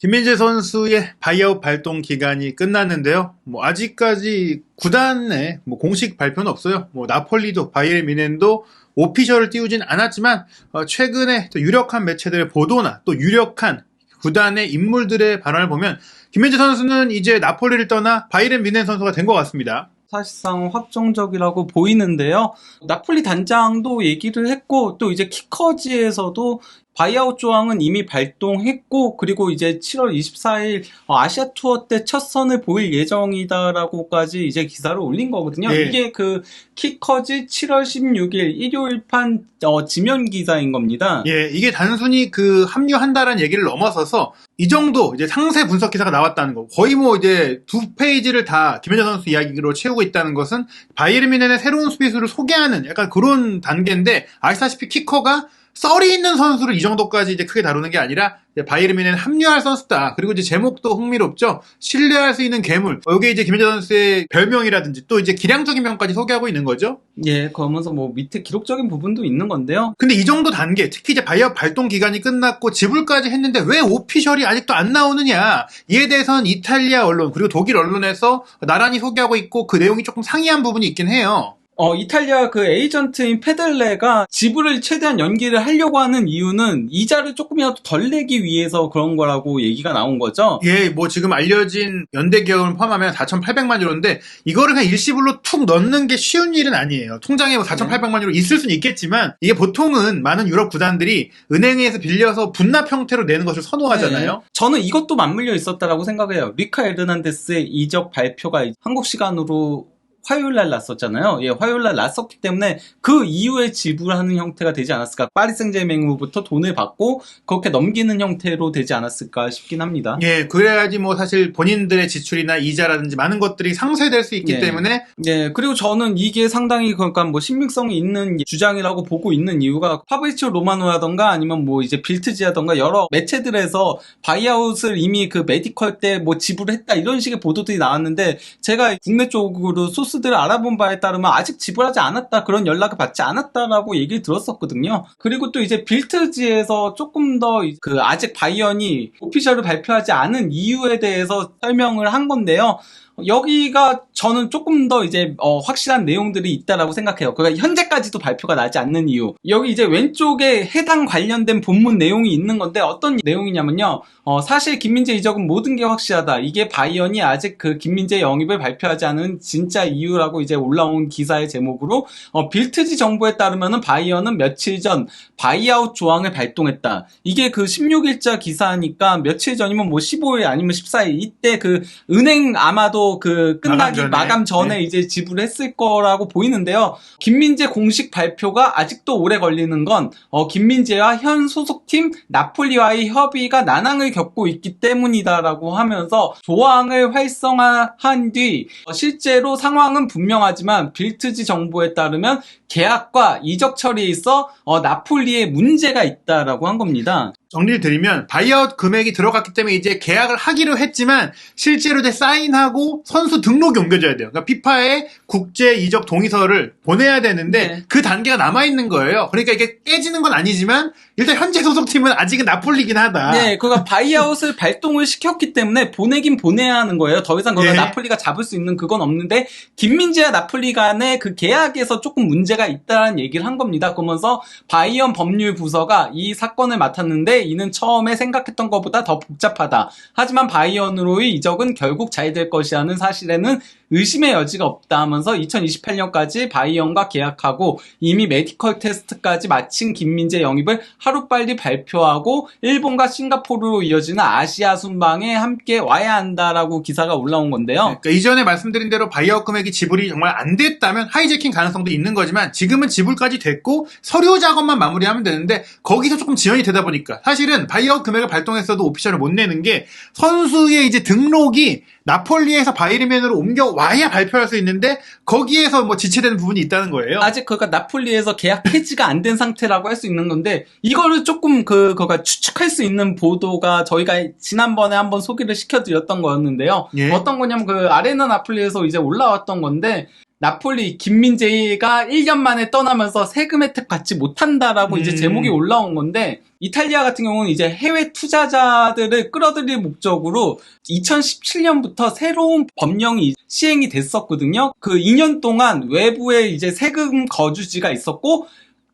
김민재 선수의 바이아웃 발동 기간이 끝났는데요. 아직까지 구단의 공식 발표는 없어요. 나폴리도 바이에른 뮌헨도 오피셜을 띄우진 않았지만 최근에 또 유력한 매체들의 보도나 또 유력한 구단의 인물들의 발언을 보면 김민재 선수는 이제 나폴리를 떠나 바이에른 뮌헨 선수가 된 것 같습니다. 사실상 확정적이라고 보이는데요. 나폴리 단장도 얘기를 했고, 또 이제 키커지에서도 바이아웃 조항은 이미 발동했고, 그리고 이제 7월 24일 아시아 투어 때 첫 선을 보일 예정이다라고까지 이제 기사를 올린 거거든요. 네. 이게 그 키커지 7월 16일 일요일판 지면 기사인 겁니다. 예, 이게 단순히 그 합류한다라는 얘기를 넘어서서 이 정도 이제 상세 분석 기사가 나왔다는 거, 거의 이제 두 페이지를 다 김민재 선수 이야기로 채우고 있다는 것은 바이에른 뮌헨의 새로운 수비수를 소개하는 약간 그런 단계인데, 아시다시피 키커가 썰이 있는 선수를 이 정도까지 이제 크게 다루는 게 아니라 바이에른 뮌헨 합류할 선수다. 그리고 이제 제목도 흥미롭죠. 신뢰할 수 있는 괴물. 이게 이제 김민재 선수의 별명이라든지 또 이제 기량적인 면까지 소개하고 있는 거죠. 예, 그러면서 밑에 기록적인 부분도 있는 건데요. 근데 이 정도 단계, 특히 이제 바이아웃 발동 기간이 끝났고 지불까지 했는데 왜 오피셜이 아직도 안 나오느냐. 이에 대해서는 이탈리아 언론 그리고 독일 언론에서 나란히 소개하고 있고 그 내용이 조금 상이한 부분이 있긴 해요. 이탈리아 그 에이전트인 페델레가 지불을 최대한 연기를 하려고 하는 이유는 이자를 조금이라도 덜 내기 위해서 그런 거라고 얘기가 나온 거죠. 예, 지금 알려진 연대 계약을 포함하면 4,800만 유로인데 이거를 그냥 일시불로 툭 넣는 게 쉬운 일은 아니에요. 통장에 4,800만 유로 있을 수는 있겠지만 이게 보통은 많은 유럽 구단들이 은행에서 빌려서 분납 형태로 내는 것을 선호하잖아요. 네. 저는 이것도 맞물려 있었다라고 생각해요. 리카 에르난데스의 이적 발표가 한국 시간으로 화요일날 났었잖아요. 예, 화요일날 났었기 때문에 그 이후에 지불하는 형태가 되지 않았을까. 파리 생제맹으로부터 돈을 받고 그렇게 넘기는 형태로 되지 않았을까 싶긴 합니다. 예, 그래야지 사실 본인들의 지출이나 이자라든지 많은 것들이 상쇄될 수 있기 때문에. 예, 그리고 저는 이게 상당히 그러니까 신빙성이 있는 주장이라고 보고 있는 이유가 파브리치오 로마노라던가 아니면 이제 빌트지라던가 여러 매체들에서 바이아웃을 이미 그 메디컬 때 지불했다 이런 식의 보도들이 나왔는데, 제가 국내 쪽으로 소스들을 알아본 바에 따르면 아직 지불하지 않았다, 그런 연락을 받지 않았다라고 얘기를 들었었거든요. 그리고 또 이제 빌트지에서 조금 더 그 아직 바이언이 오피셜을 발표하지 않은 이유에 대해서 설명을 한 건데요. 여기가 저는 조금 더 이제 확실한 내용들이 있다라고 생각해요. 그러니까 현재까지도 발표가 나지 않는 이유. 여기 이제 왼쪽에 해당 관련된 본문 내용이 있는 건데 어떤 내용이냐면요. 사실 김민재 이적은 모든 게 확실하다. 이게 바이언이 아직 그 김민재 영입을 발표하지 않은 진짜 이유라고 이제 올라온 기사의 제목으로 빌트지 정보에 따르면은 바이언은 며칠 전 바이아웃 조항을 발동했다. 이게 그 16일자 기사니까 며칠 전이면 15일 아니면 14일 이때 그 은행 아마도 그 끝나기 마감 전에 이제 지불했을 거라고 보이는데요. 김민재 공식 발표가 아직도 오래 걸리는 건 김민재와 현 소속팀 나폴리와의 협의가 난항을 겪고 있기 때문이다라고 하면서 조항을 활성화한 뒤 실제로 상황은 분명하지만 빌트지 정보에 따르면 계약과 이적 처리에 있어 나폴리에 문제가 있다라고 한 겁니다. 정리를 드리면 바이아웃 금액이 들어갔기 때문에 이제 계약을 하기로 했지만 실제로 이제 사인하고 선수 등록이 옮겨져야 돼요. 그러니까 피파에 국제 이적 동의서를 보내야 되는데 그 단계가 남아있는 거예요. 그러니까 이게 깨지는 건 아니지만 일단 현재 소속팀은 아직은 나폴리긴 하다. 네, 그러니까 바이아웃을 발동을 시켰기 때문에 보내긴 보내야 하는 거예요. 더 이상 나폴리가 잡을 수 있는 그건 없는데 김민재와 나폴리 간의 그 계약에서 조금 문제가 있다는 얘기를 한 겁니다. 그러면서 바이언 법률 부서가 이 사건을 맡았는데 이는 처음에 생각했던 것보다 더 복잡하다. 하지만 바이언으로의 이적은 결국 잘 될 것이라는 사실에는 의심의 여지가 없다 하면서 2028년까지 바이언과 계약하고 이미 메디컬 테스트까지 마친 김민재 영입을 하루빨리 발표하고 일본과 싱가포르로 이어지는 아시아 순방에 함께 와야 한다라고 기사가 올라온 건데요. 그러니까 이전에 말씀드린 대로 바이아웃 금액이 지불이 정말 안 됐다면 하이제킹 가능성도 있는 거지만 지금은 지불까지 됐고 서류 작업만 마무리하면 되는데 거기서 조금 지연이 되다 보니까 사실은 바이아웃 금액을 발동했어도 오피셜을 못 내는 게 선수의 이제 등록이 나폴리에서 바이에른 뮌헨으로 옮겨와야 발표할 수 있는데 거기에서 지체되는 부분이 있다는 거예요. 아직 그가 나폴리에서 계약 해지가 안 된 상태라고 할 수 있는 건데 이거를 조금 그거가 추측할 수 있는 보도가 저희가 지난번에 한번 소개를 시켜드렸던 거였는데요. 어떤 거냐면 그 아레나 나폴리에서 이제 올라왔던 건데 나폴리 김민재가 1년 만에 떠나면서 세금 혜택 받지 못한다라고 이제 제목이 올라온 건데, 이탈리아 같은 경우는 이제 해외 투자자들을 끌어들일 목적으로 2017년부터 새로운 법령이 시행이 됐었거든요. 그 2년 동안 외부에 이제 세금 거주지가 있었고,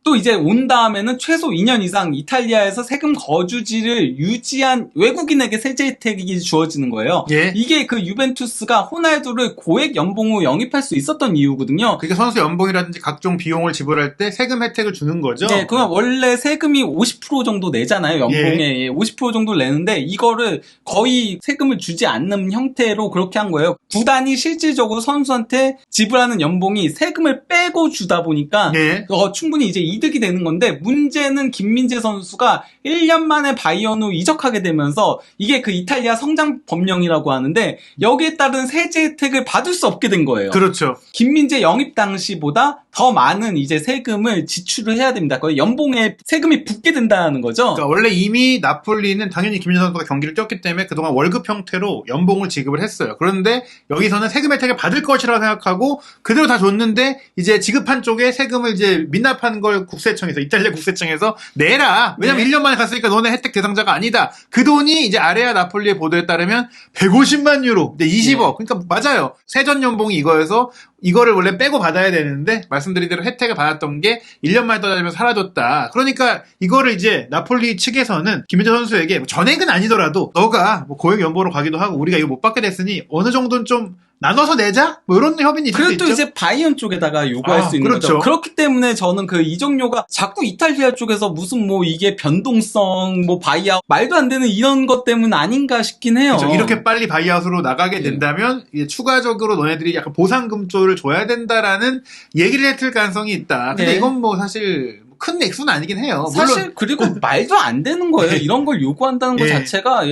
또 이제 온 다음에는 최소 2년 이상 이탈리아에서 세금 거주지를 유지한 외국인에게 세제 혜택이 주어지는 거예요. 예. 이게 그 유벤투스가 호날두를 고액 연봉으로 영입할 수 있었던 이유거든요. 그러니까 선수 연봉이라든지 각종 비용을 지불할 때 세금 혜택을 주는 거죠. 네, 그러면 원래 세금이 50% 정도 내잖아요. 연봉에 50% 정도 내는데 이거를 거의 세금을 주지 않는 형태로 그렇게 한 거예요. 구단이 실질적으로 선수한테 지불하는 연봉이 세금을 빼고 주다 보니까 예. 충분히 이제 이득이 되는 건데, 문제는 김민재 선수가 1년 만에 바이언으로 이적하게 되면서 이게 그 이탈리아 성장 법령이라고 하는데 여기에 따른 세제 혜택을 받을 수 없게 된 거예요. 그렇죠. 김민재 영입 당시보다 더 많은 이제 세금을 지출을 해야 됩니다. 거의 연봉에 세금이 붙게 된다는 거죠. 그러니까 원래 이미 나폴리는 당연히 김민재 선수가 경기를 뛰었기 때문에 그동안 월급 형태로 연봉을 지급을 했어요. 그런데 여기서는 세금 혜택을 받을 것이라고 생각하고 그대로 다 줬는데 이제 지급한 쪽에 세금을 이제 미납한 걸 국세청에서, 이탈리아 국세청에서 내라. 왜냐면 1년 만에 갔으니까 너네 혜택 대상자가 아니다. 그 돈이 이제 아레아 나폴리의 보도에 따르면 150만 유로, 20억. 그러니까 맞아요. 세전 연봉이 이거여서 이거를 원래 빼고 받아야 되는데 말씀드린 대로 혜택을 받았던 게 1년 만에 떠나면서 사라졌다. 그러니까 이거를 이제 나폴리 측에서는 김민재 선수에게 전액은 아니더라도 너가 뭐 고액 연봉으로 가기도 하고 우리가 이거 못 받게 됐으니 어느 정도는 좀 나눠서 내자? 뭐 이런 협의는 있을 수 있죠. 그래도 이제 바이언 쪽에다가 요구할 수 있는 그렇죠. 거죠. 그렇기 때문에 저는 그 이적료가 자꾸 이탈리아 쪽에서 무슨 뭐 이게 변동성, 뭐 바이아웃, 말도 안 되는 이런 것 때문 아닌가 싶긴 해요. 그렇죠. 이렇게 빨리 바이아웃으로 나가게 된다면 이제 추가적으로 너네들이 약간 보상금 쪽을 줘야 된다라는 얘기를 했을 가능성이 있다. 근데 네. 이건 뭐 사실 큰 액수는 아니긴 해요. 사실 물론 그리고 말도 안 되는 거예요. 이런 걸 요구한다는 것 예. 자체가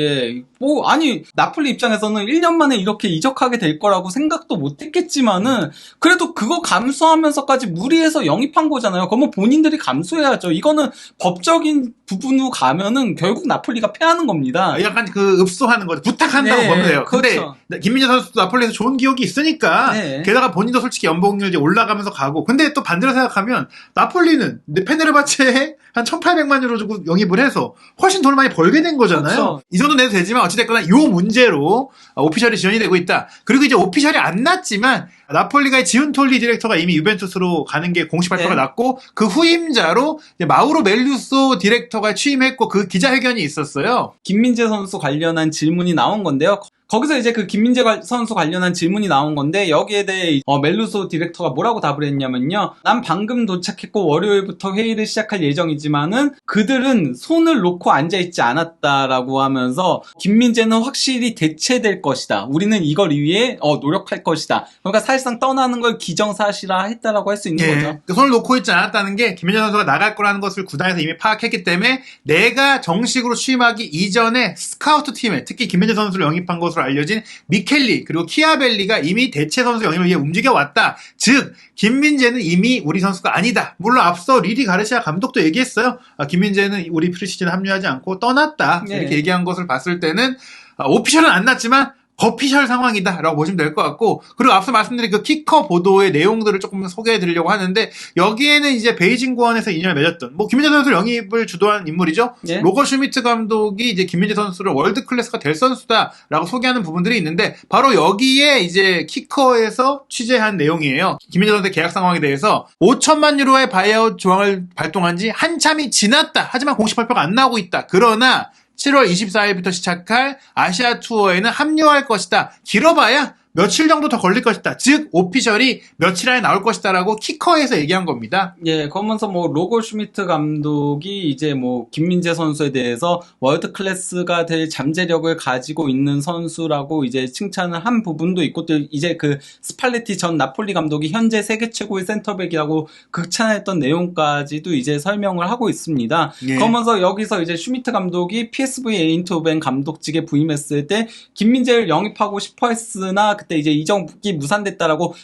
뭐 아니 나폴리 입장에서는 1년 만에 이렇게 이적하게 될 거라고 생각도 못 했겠지만은 그래도 그거 감수하면서까지 무리해서 영입한 거잖아요. 그러면 본인들이 감수해야죠. 이거는 법적인 부분으로 가면은 결국 나폴리가 패하는 겁니다. 약간 그 읍소하는 거죠. 부탁한다고 네, 보면 돼요. 그렇죠. 근데 김민재 선수도 나폴리에서 좋은 기억이 있으니까 네. 게다가 본인도 솔직히 연봉을 이제 올라가면서 가고 근데 또 반대로 생각하면 나폴리는 페네르바체에 한 1,800만 유로 주고 영입을 해서 훨씬 돈을 많이 벌게 된 거잖아요. 그렇죠. 이 정도 내도 되지만 어찌됐거나 요 문제로 오피셜이 지연이 되고 있다. 그리고 이제 오피셜이 안 났지만 나폴리가의 지훈톨리 디렉터가 이미 유벤투스로 가는 게 공식 발표가 네. 났고 그 후임자로 이제 마우로 멜루소 디렉터가 취임했고 그 기자회견이 있었어요. 김민재 선수 관련한 질문이 나온 건데요. 거기서 이제 그 김민재 선수 관련한 질문이 나온 건데 여기에 대해 멜루소 디렉터가 뭐라고 답을 했냐면요. 난 방금 도착했고 월요일부터 회의를 시작할 예정이지만은 그들은 손을 놓고 앉아있지 않았다라고 하면서 김민재는 확실히 대체될 것이다. 우리는 이걸 위해 노력할 것이다. 그러니까 사실상 떠나는 걸 기정사실화 했다라고 할 수 있는 거죠. 그 손을 놓고 있지 않았다는 게 김민재 선수가 나갈 거라는 것을 구단에서 이미 파악했기 때문에 내가 정식으로 취임하기 이전에 스카우트 팀에 특히 김민재 선수를 영입한 것으로 알려진 미켈리 그리고 키아벨리가 이미 대체 선수 영입을 위해 움직여왔다. 즉 김민재는 이미 우리 선수가 아니다. 물론 앞서 리디 가르시아 감독도 얘기했어요. 김민재는 우리 프리시즌에 합류하지 않고 떠났다. 네. 이렇게 얘기한 것을 봤을 때는 오피셜은 안 났지만 거피셜 상황이다라고 보시면 될 것 같고 그리고 앞서 말씀드린 그 키커 보도의 내용들을 조금 소개해드리려고 하는데 여기에는 이제 베이징 고원에서 인연을 맺었던 뭐 김민재 선수 영입을 주도한 인물이죠. 예. 로거 슈미트 감독이 이제 김민재 선수를 월드 클래스가 될 선수다라고 소개하는 부분들이 있는데 바로 여기에 이제 키커에서 취재한 내용이에요. 김민재 선수의 계약 상황에 대해서 5천만 유로의 바이아웃 조항을 발동한 지 한참이 지났다. 하지만 공식 발표가 안 나오고 있다. 그러나 7월 24일부터 시작할 아시아 투어에는 합류할 것이다. 길어봐야 며칠 정도 더 걸릴 것이다. 즉 오피셜이 며칠 안에 나올 것이다라고 키커에서 얘기한 겁니다. 예, 그러면서 뭐 로거 슈미트 감독이 이제 뭐 김민재 선수에 대해서 월드 클래스가 될 잠재력을 가지고 있는 선수라고 이제 칭찬을 한 부분도 있고 또 이제 그 스팔레티 전 나폴리 감독이 현재 세계 최고의 센터백이라고 극찬했던 내용까지도 이제 설명을 하고 있습니다. 예. 그러면서 여기서 이제 슈미트 감독이 PSV 에인트호벤 감독직에 부임했을 때 김민재를 영입하고 싶어 했으나 그때 이제 이적이 무산됐다라고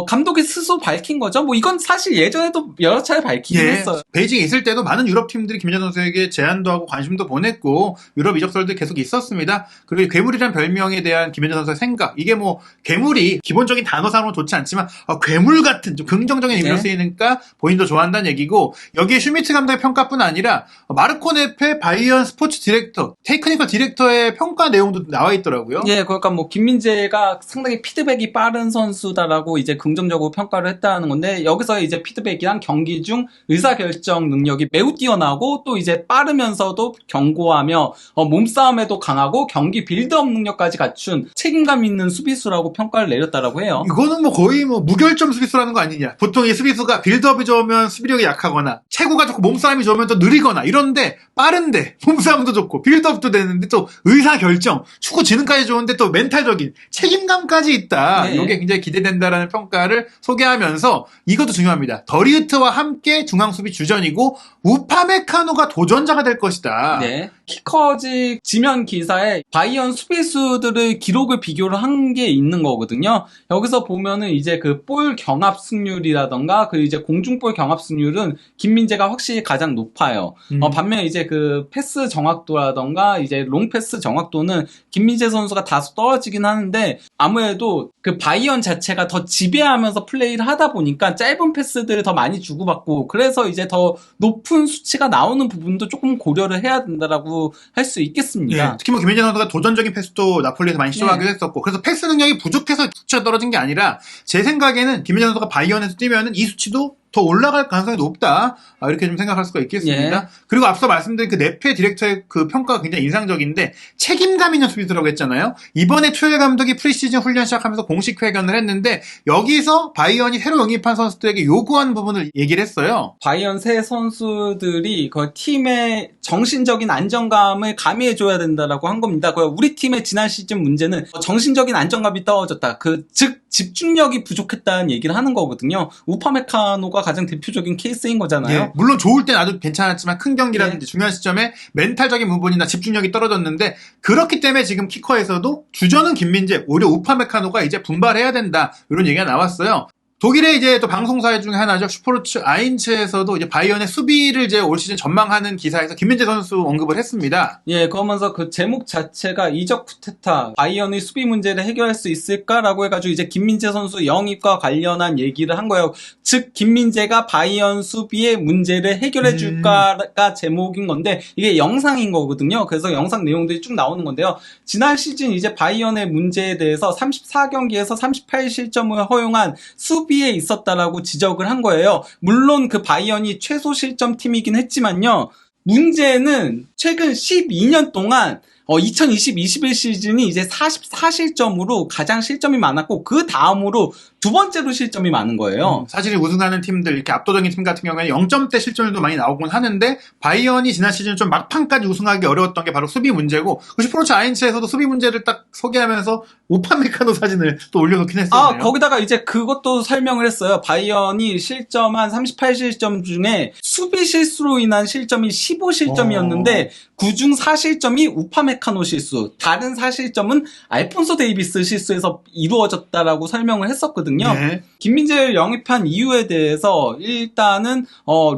감독이 스스로 밝힌 거죠. 뭐 이건 사실 예전에도 여러 차례 밝히긴 했어요. 베이징에 있을 때도 많은 유럽 팀들이 김민재 선수에게 제안도 하고 관심도 보냈고 유럽 이적설도 계속 있었습니다. 그리고 괴물이란 별명에 대한 김민재 선수의 생각, 이게 뭐 괴물이 기본적인 단어상으로 좋지 않지만 괴물 같은 좀 긍정적인 의미로 쓰이니까 본인도 좋아한다는 얘기고, 여기에 슈미트 감독의 평가뿐 아니라 마르코 네페 바이언 스포츠 디렉터, 테크니컬 디렉터의 평가 내용도 나와 있더라고요. 예, 그러니까 뭐 김민재가 상당히 피드백이 빠른 선수다라고 이제 긍정적으로 평가를 했다는 건데, 여기서 이제 피드백이란 경기 중 의사결정 능력이 매우 뛰어나고 또 이제 빠르면서도 견고하며 몸싸움에도 강하고 경기 빌드업 능력까지 갖춘 책임감 있는 수비수라고 평가를 내렸다라고 해요. 이거는 뭐 거의 뭐 무결점 수비수라는 거 아니냐. 보통 이 수비수가 빌드업이 좋으면 수비력이 약하거나 체구가 좋고 몸싸움이 좋으면 또 느리거나 이런데, 빠른데 몸싸움도 좋고 빌드업도 되는데 또 의사결정, 축구 지능까지 좋은데 또 멘탈적인 책임감까지 있다. 네. 이게 굉장히 기대된다라는 평가를 소개하면서 이것도 중요합니다. 더리우트와 함께 중앙수비 주전이고 우파메카노가 도전자가 될 것이다. 네. 키커즈 지면 기사에 바이언 수비수들의 기록을 비교를 한 게 있는 거거든요. 여기서 보면은 이제 그 볼 경합 승률이라던가 그 이제 공중볼 경합 승률은 김민재가 확실히 가장 높아요. 반면 이제 그 패스 정확도라던가 이제 롱 패스 정확도는 김민재 선수가 다소 떨어지긴 하는데, 아무래도 그 바이언 자체가 더 지배하면서 플레이를 하다 보니까 짧은 패스들을 더 많이 주고받고, 그래서 이제 더 높은 수치가 나오는 부분도 조금 고려를 해야 된다라고 할 수 있겠습니다. 예, 특히 뭐 김민재 선수가 도전적인 패스도 나폴리에서 많이 시도하기도 했었고, 그래서 패스 능력이 부족해서 수치가 떨어진 게 아니라, 제 생각에는 김민재 선수가 바이언에서 뛰면은 이 수치도 더 올라갈 가능성이 높다. 이렇게 좀 생각할 수가 있겠습니다. 예. 그리고 앞서 말씀드린 그 네페 디렉터의 그 평가가 굉장히 인상적인데, 책임감 있는 수비수라고 했잖아요. 이번에 투엘 감독이 프리시즌 훈련 시작하면서 공식 회견을 했는데, 여기서 바이언이 새로 영입한 선수들에게 요구하는 부분을 얘기를 했어요. 바이언 새 선수들이 그 팀의 정신적인 안정감을 가미해줘야 된다라고 한 겁니다. 우리 팀의 지난 시즌 문제는 정신적인 안정감이 떨어졌다. 즉 집중력이 부족했다는 얘기를 하는 거거든요. 우파메카노가 가장 대표적인 케이스인 거잖아요. 예, 물론 좋을 땐 아주 괜찮았지만 큰 경기라든지 중요한 시점에 멘탈적인 부분이나 집중력이 떨어졌는데, 그렇기 때문에 지금 키커에서도 주전은 김민재, 오히려 우파메카노가 이제 분발해야 된다, 이런 얘기가 나왔어요. 독일의 이제 또 방송사 중에 하나죠. 슈퍼루츠 아인츠에서도 이제 바이언의 수비를 이제 올 시즌 전망하는 기사에서 김민재 선수 언급을 했습니다. 예, 그러면서 그 제목 자체가 이적 쿠데타, 바이언의 수비 문제를 해결할 수 있을까라고 해가지고 이제 김민재 선수 영입과 관련한 얘기를 한 거예요. 즉, 김민재가 바이언 수비의 문제를 해결해 줄까가 제목인 건데, 이게 영상인 거거든요. 그래서 영상 내용들이 쭉 나오는 건데요. 지난 시즌 이제 바이언의 문제에 대해서 34경기에서 38실점을 허용한 수비에 있었다라고 지적을 한 거예요. 물론 그 바이언이 최소 실점 팀이긴 했지만요. 문제는 최근 12년 동안 2020-21 시즌이 이제 44실점으로 가장 실점이 많았고, 그 다음으로 두 번째로 실점이 많은 거예요. 사실 우승하는 팀들, 이렇게 압도적인 팀 같은 경우에는 0점대 실점률도 많이 나오곤 하는데, 바이언이 지난 시즌 좀 막판까지 우승하기 어려웠던 게 바로 수비 문제고, 그 슈퍼루츠 아인츠에서도 수비 문제를 딱 소개하면서 우파메카노 사진을 또 올려놓긴 했었네요. 거기다가 이제 그것도 설명을 했어요. 바이언이 실점한 38실점 중에 수비 실수로 인한 실점이 15실점이었는데 그중 4실점이 우파메카노 실수, 다른 4실점은 알폰소 데이비스 실수에서 이루어졌다라고 설명을 했었거든요. 네. 김민재를 영입한 이유에 대해서 일단은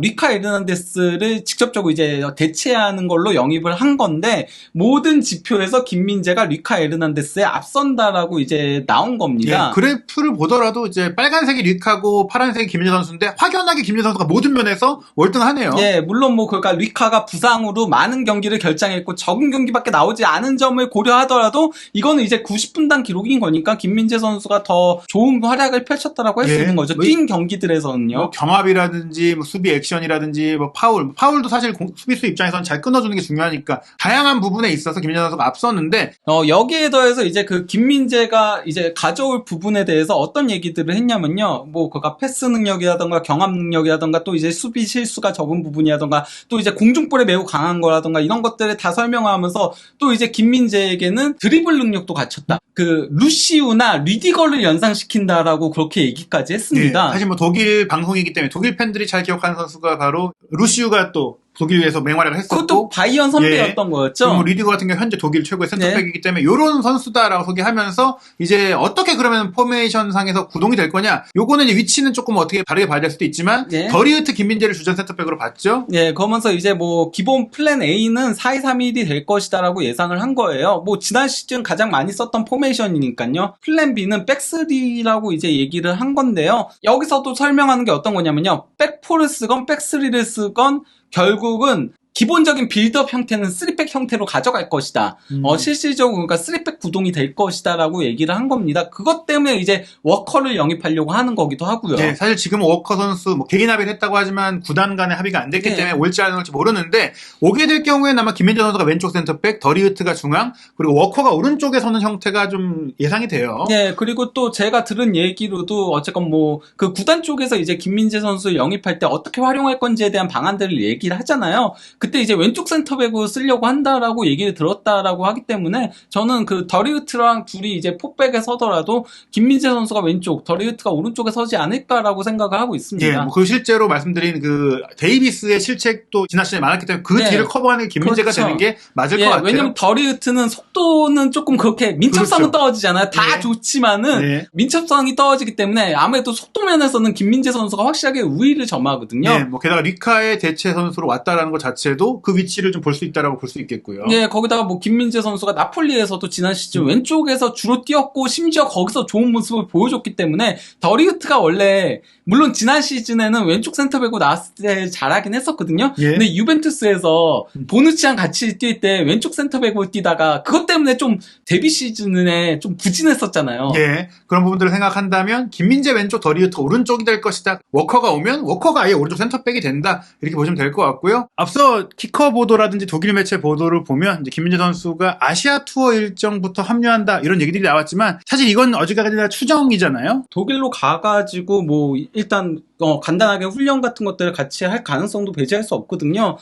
리카 에르난데스를 직접적으로 이제 대체하는 걸로 영입을 한 건데, 모든 지표에서 김민재가 리카 에르난데스에 앞선다라고 이제 나온 겁니다. 예, 그래프를 보더라도 이제 빨간색이 리카고 파란색이 김민재 선수인데, 확연하게 김민재 선수가 모든 면에서 월등하네요. 예, 물론 뭐 그러니까 리카가 부상으로 많은 경기를 결장했고 적은 경기밖에 나오지 않은 점을 고려하더라도 이거는 이제 90분당 기록인 거니까 김민재 선수가 더 좋은 활약을 펼쳤다라고 할 수 있는 거죠. 뛴 경기들에서는요. 뭐 경합이라든지 뭐 수비 액션이라든지 뭐 파울도 사실 수비수 입장에서는 잘 끊어주는 게 중요하니까 다양한 부분에 있어서 김민재 선수가 앞섰는데, 여기에 더해서 이제 그 김민재가 이제 가져올 부분에 대해서 어떤 얘기들을 했냐면요. 뭐 그가 패스 능력이라던가 경합 능력이라던가 또 이제 수비 실수가 적은 부분이라던가 또 이제 공중볼에 매우 강한 거라던가 이런 것들을 다 설명하면서, 또 이제 김민재에게는 드리블 능력도 갖췄다. 그 루시우나 리디거를 연상시킨다라고 그렇게 얘기까지 했습니다. 예, 사실 뭐 독일 방송이기 때문에 독일 팬들이 잘 기억하는 선수가 바로 루시우가 또 독일에서 맹활약을 했었고 그것도 바이언 선배였던 거였죠. 그리고 리디거 같은 경우 현재 독일 최고의 센터백이기 때문에 이런 선수다라고 소개하면서 이제 어떻게 그러면 포메이션 상에서 구동이 될 거냐? 요거는 이제 위치는 조금 어떻게 다르게 봐야 될 수도 있지만 더리우트 김민재를 주전 센터백으로 봤죠. 예, 그러면서 이제 뭐 기본 플랜 A는 4-2-3-1이 될 것이다라고 예상을 한 거예요. 뭐 지난 시즌 가장 많이 썼던 포메이션이니까요. 플랜 B는 백3라고 이제 얘기를 한 건데요. 여기서도 설명하는 게 어떤 거냐면요. 백4를 쓰건 백3를 쓰건 결국은 기본적인 빌드업 형태는 3백 형태로 가져갈 것이다. 실질적으로 그러니까 3백 구동이 될 것이다라고 얘기를 한 겁니다. 그것 때문에 이제 워커를 영입하려고 하는 거기도 하고요. 네, 사실 지금 워커 선수 뭐 개인 합의를 했다고 하지만 구단 간의 합의가 안 됐기 때문에 올지 안 올지 모르는데 오게 될 경우에는 아마 김민재 선수가 왼쪽 센터백, 더리우트가 중앙, 그리고 워커가 오른쪽에 서는 형태가 좀 예상이 돼요. 네, 그리고 또 제가 들은 얘기로도 어쨌건 뭐 그 구단 쪽에서 이제 김민재 선수 영입할 때 어떻게 활용할 건지에 대한 방안들을 얘기를 하잖아요. 그때 이제 왼쪽 센터백으로 쓰려고 한다라고 얘기를 들었다라고 하기 때문에 저는 그 더리우트랑 둘이 이제 폭백에 서더라도 김민재 선수가 왼쪽, 더리우트가 오른쪽에 서지 않을까라고 생각을 하고 있습니다. 예, 뭐 그 실제로 말씀드린 그 데이비스의 실책도 지난 시즌에 많았기 때문에 그 뒤를 커버하는 게 김민재가 그렇죠. 되는 게 맞을 것 같아요. 왜냐면 더리우트는 속도는 조금 그렇게 민첩성은 떨어지잖아요. 다 좋지만은 민첩성이 떨어지기 때문에 아무래도 속도 면에서는 김민재 선수가 확실하게 우위를 점하거든요. 네, 뭐 게다가 리카의 대체 선수로 왔다라는 것 자체도 그 위치를 좀 볼 수 있다라고 볼 수 있겠고요. 네, 거기다가 뭐 김민재 선수가 나폴리에서도 지난 시즌 왼쪽에서 주로 뛰었고 심지어 거기서 좋은 모습을 보여줬기 때문에 더리우트가 원래 물론 지난 시즌에는 왼쪽 센터백으로 나왔을 때 잘하긴 했었거든요. 근데 유벤투스에서 보누치랑 같이 뛸 때 왼쪽 센터백으로 뛰다가 그것 때문에 좀 데뷔 시즌에 좀 부진했었잖아요. 예, 그런 부분들을 생각한다면 김민재 왼쪽, 더리우트 오른쪽이 될 것이다. 워커가 오면 워커가 아예 오른쪽 센터백이 된다. 이렇게 보시면 될 것 같고요. 앞서 키커 보도라든지 독일 매체 보도를 보면 이제 김민재 선수가 아시아 투어 일정부터 합류한다 이런 얘기들이 나왔지만 사실 이건 어지간하나 추정이잖아요. 독일로 가가지고 뭐 일단 간단하게 훈련 같은 것들을 같이 할 가능성도 배제할 수 없거든요.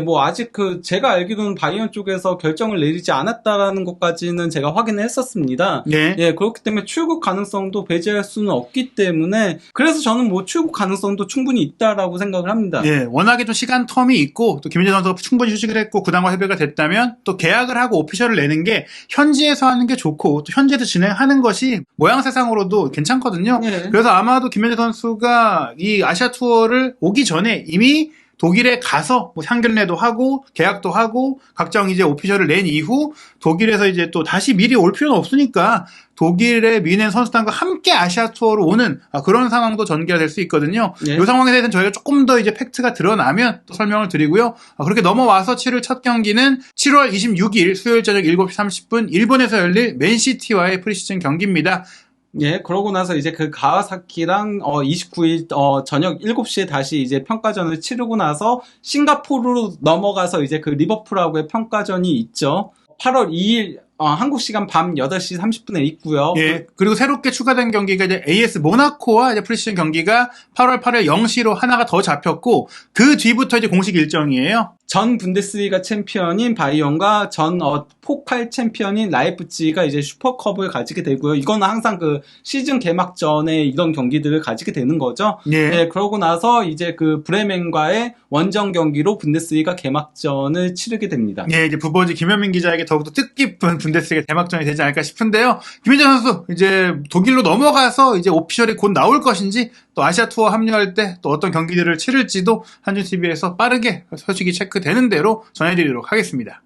뭐 아직 그 제가 알기로는 바이언 쪽에서 결정을 내리지 않았다라는 것까지는 제가 확인을 했었습니다. 그렇기 때문에 출국 가능성도 배제할 수는 없기 때문에 그래서 저는 뭐 출국 가능성도 충분히 있다라고 생각을 합니다. 워낙에 좀 시간 텀이 있고 또 김민재 선수가 충분히 휴식을 했고 구단과 협의가 됐다면 또 계약을 하고 오피셜을 내는 게 현지에서 하는 게 좋고 또 현지에서 진행하는 것이 모양새상으로도 괜찮거든요. 그래서 아마도 김민재 선수가 이 아시아 투어를 오기 전에 이미 독일에 가서 뭐 상견례도 하고 계약도 하고 각종 이제 오피셜을 낸 이후 독일에서 이제 또 다시 미리 올 필요는 없으니까 독일의 미넨 선수단과 함께 아시아 투어로 오는 그런 상황도 전개가 될 수 있거든요. 이 상황에 대해서는 저희가 조금 더 이제 팩트가 드러나면 또 설명을 드리고요. 그렇게 넘어와서 치를 첫 경기는 7월 26일 수요일 저녁 7시 30분 일본에서 열릴 맨시티와의 프리시즌 경기입니다. 그러고 나서 이제 그 가와사키랑 29일 저녁 7시에 다시 이제 평가전을 치르고 나서 싱가포르로 넘어가서 이제 그 리버풀하고의 평가전이 있죠. 8월 2일 한국 시간 밤 8시 30분에 있고요. 그리고 새롭게 추가된 경기가 이제 AS 모나코와 이제 프리시즌 경기가 8월 8일 0시로 하나가 더 잡혔고 그 뒤부터 이제 공식 일정이에요. 전 분데스리가 챔피언인 바이언과 전 포칼 챔피언인 라이프치히가 이제 슈퍼컵을 가지게 되고요. 이거는 항상 그 시즌 개막전에 이런 경기들을 가지게 되는 거죠. 그러고 나서 이제 그 브레멘과의 원정 경기로 분데스리가 개막전을 치르게 됩니다. 이제 부버지 김현민 기자에게 더욱더 뜻깊은 분데스리가 개막전이 되지 않을까 싶은데요. 김민재 선수 이제 독일로 넘어가서 이제 오피셜이 곧 나올 것인지 또 아시아 투어 합류할 때 또 어떤 경기들을 치를지도 한준TV에서 빠르게 소식이 체크되는 대로 전해드리도록 하겠습니다.